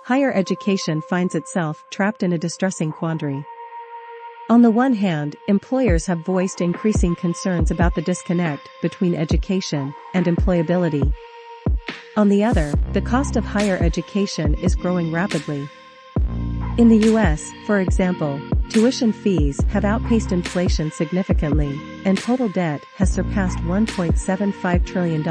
higher education finds itself trapped in a distressing quandary. On the one hand, employers have voiced increasing concerns about the disconnect between education and employability. On the other, the cost of higher education is growing rapidly. In the US, for example, tuition fees have outpaced inflation significantly, and total debt has surpassed $1.75 trillion.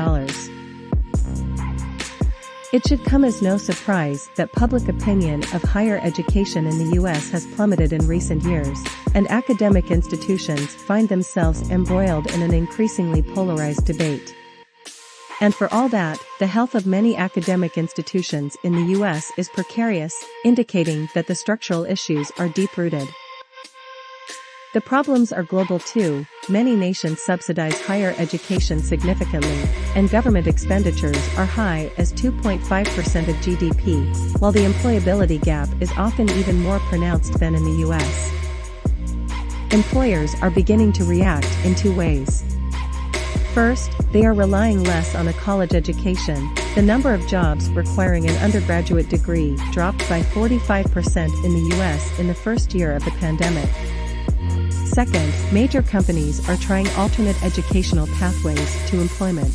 It should come as no surprise that public opinion of higher education in the US has plummeted in recent years, and academic institutions find themselves embroiled in an increasingly polarized debate. And for all that, the health of many academic institutions in the US is precarious, indicating that the structural issues are deep-rooted. The problems are global too. Many nations subsidize higher education significantly, and government expenditures are high as 2.5% of GDP, while the employability gap is often even more pronounced than in the US. Employers are beginning to react in two ways. First, they are relying less on a college education. The number of jobs requiring an undergraduate degree dropped by 45% in the US in the first year of the pandemic. Second, major companies are trying alternate educational pathways to employment.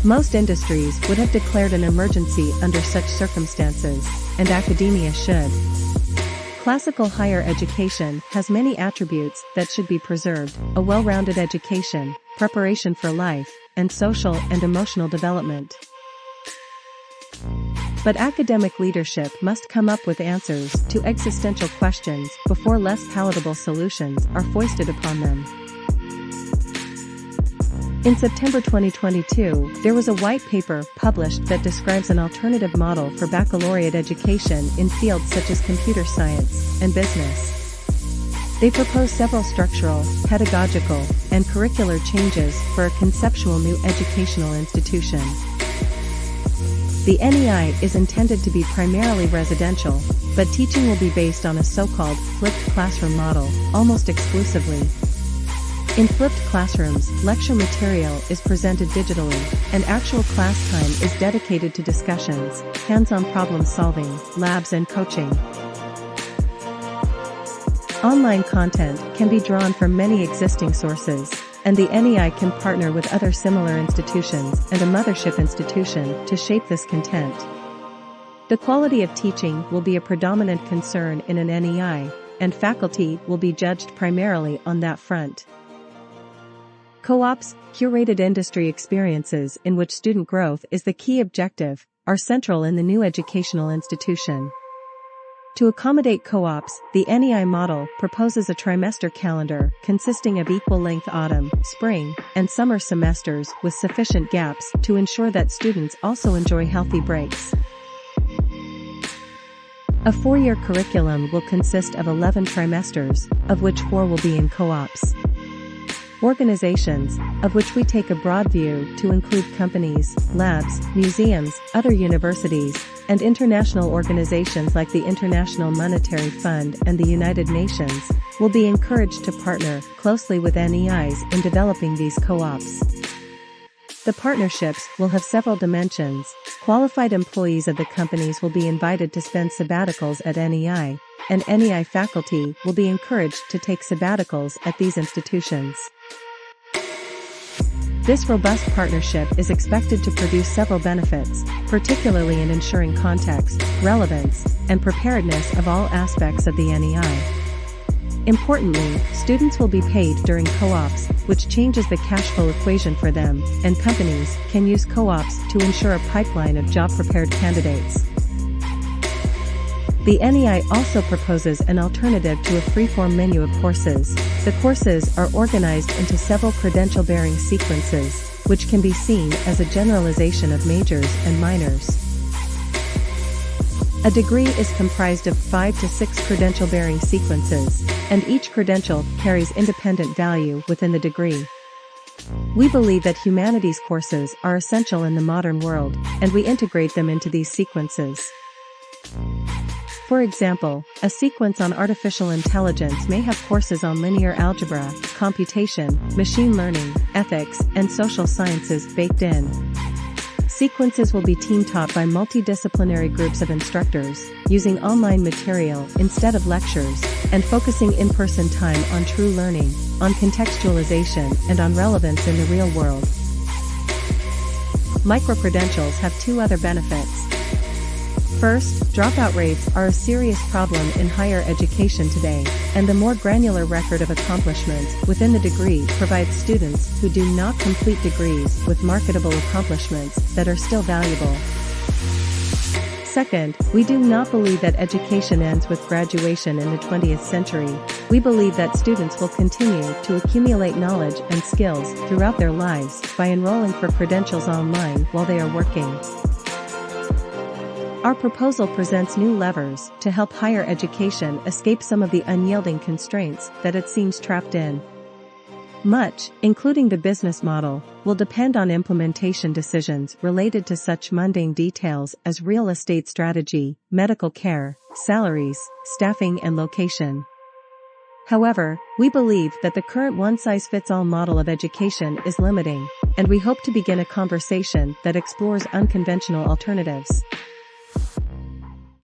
Most industries would have declared an emergency under such circumstances, and academia should. Classical higher education has many attributes that should be preserved: a well-rounded education, preparation for life, and social and emotional development. But academic leadership must come up with answers to existential questions before less palatable solutions are foisted upon them. In September 2022, there was a white paper published that describes an alternative model for baccalaureate education in fields such as computer science and business. They propose several structural, pedagogical, and curricular changes for a conceptual new educational institution. The NEI is intended to be primarily residential, but teaching will be based on a so-called flipped classroom model, almost exclusively. In flipped classrooms, lecture material is presented digitally, and actual class time is dedicated to discussions, hands-on problem-solving, labs and coaching. Online content can be drawn from many existing sources, and the NEI can partner with other similar institutions and a mothership institution to shape this content. The quality of teaching will be a predominant concern in an NEI, and faculty will be judged primarily on that front. Co-ops, curated industry experiences in which student growth is the key objective, are central in the new educational institution. To accommodate co-ops, the NEI model proposes a trimester calendar consisting of equal-length autumn, spring, and summer semesters with sufficient gaps to ensure that students also enjoy healthy breaks. A 4-year curriculum will consist of 11 trimesters, of which 4 will be in co-ops. Organizations, of which we take a broad view to include companies, labs, museums, other universities, and international organizations like the International Monetary Fund and the United Nations, will be encouraged to partner closely with NEIs in developing these co-ops. The partnerships will have several dimensions. Qualified employees of the companies will be invited to spend sabbaticals at NEI, and NEI faculty will be encouraged to take sabbaticals at these institutions. This robust partnership is expected to produce several benefits, particularly in ensuring context, relevance, and preparedness of all aspects of the NEI. Importantly, students will be paid during co-ops, which changes the cash flow equation for them, and companies can use co-ops to ensure a pipeline of job-prepared candidates. The NEI also proposes an alternative to a free-form menu of courses. The courses are organized into several credential-bearing sequences, which can be seen as a generalization of majors and minors. A degree is comprised of 5 to 6 credential-bearing sequences, and each credential carries independent value within the degree. We believe that humanities courses are essential in the modern world, and we integrate them into these sequences. For example, a sequence on artificial intelligence may have courses on linear algebra, computation, machine learning, ethics, and social sciences baked in. Sequences will be team taught by multidisciplinary groups of instructors, using online material instead of lectures, and focusing in-person time on true learning, on contextualization, and on relevance in the real world. Micro-credentials have two other benefits. First, dropout rates are a serious problem in higher education today, and the more granular record of accomplishments within the degree provides students who do not complete degrees with marketable accomplishments that are still valuable. Second, we do not believe that education ends with graduation in the 20th century. We believe that students will continue to accumulate knowledge and skills throughout their lives by enrolling for credentials online while they are working. Our proposal presents new levers to help higher education escape some of the unyielding constraints that it seems trapped in. Much, including the business model, will depend on implementation decisions related to such mundane details as real estate strategy, medical care, salaries, staffing, and location. However, we believe that the current one-size-fits-all model of education is limiting, and we hope to begin a conversation that explores unconventional alternatives.